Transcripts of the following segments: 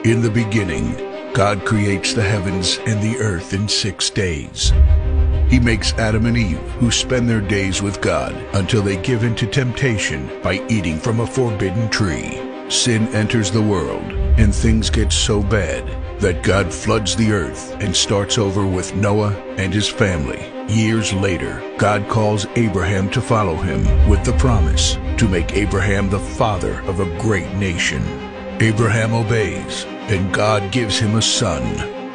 In the beginning, God creates the heavens and the earth in 6 days. He makes Adam and Eve, who spend their days with God until they give in to temptation by eating from a forbidden tree. Sin enters the world, and things get so bad that God floods the earth and starts over with Noah and his family. Years later, God calls Abraham to follow him with the promise to make Abraham the father of a great nation. Abraham obeys, and God gives him a son,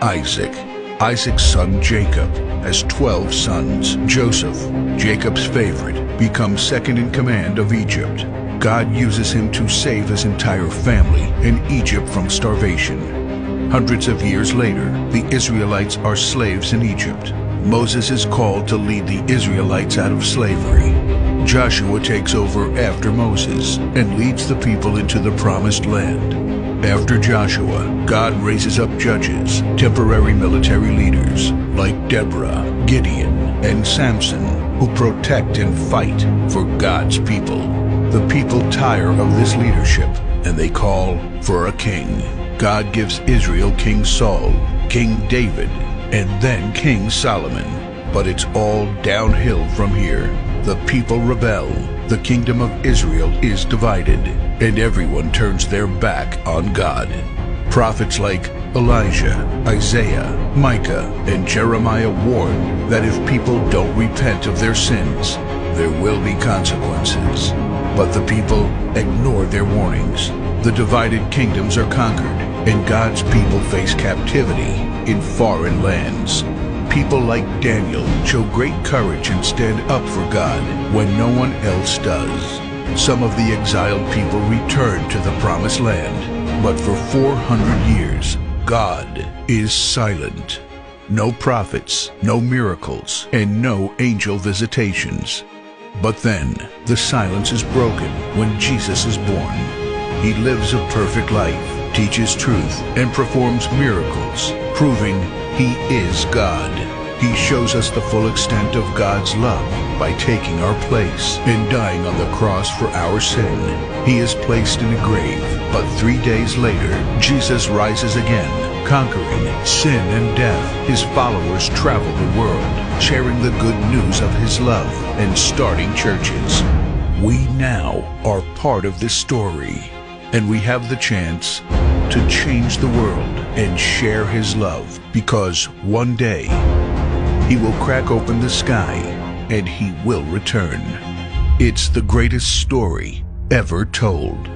Isaac. Isaac's son Jacob has 12 sons. Joseph, Jacob's favorite, becomes second in command of Egypt. God uses him to save his entire family and Egypt from starvation. Hundreds of years later, the Israelites are slaves in Egypt. Moses is called to lead the Israelites out of slavery. Joshua takes over after Moses and leads the people into the promised land. After Joshua, God raises up judges, temporary military leaders like Deborah, Gideon, and Samson, who protect and fight for God's people. The people tire of this leadership, and they call for a king. God gives Israel King Saul, King David, and then King Solomon. But it's all downhill from here. The people rebel, the kingdom of Israel is divided, and everyone turns their back on God. Prophets like Elijah, Isaiah, Micah, and Jeremiah warn that if people don't repent of their sins, there will be consequences. But the people ignore their warnings. The divided kingdoms are conquered, and God's people face captivity in foreign lands. People like Daniel show great courage and stand up for God when no one else does. Some of the exiled people return to the promised land, but for 400 years, God is silent. No prophets, no miracles, and no angel visitations. But then, the silence is broken when Jesus is born. He lives a perfect life, teaches truth, and performs miracles, proving He is God. He shows us the full extent of God's love by taking our place and dying on the cross for our sin. He is placed in a grave, but 3 days later, Jesus rises again, conquering sin and death. His followers travel the world, sharing the good news of His love and starting churches. We now are part of this story, and we have the chance to change the world and share His love, because one day He will crack open the sky and He will return. It's the greatest story ever told.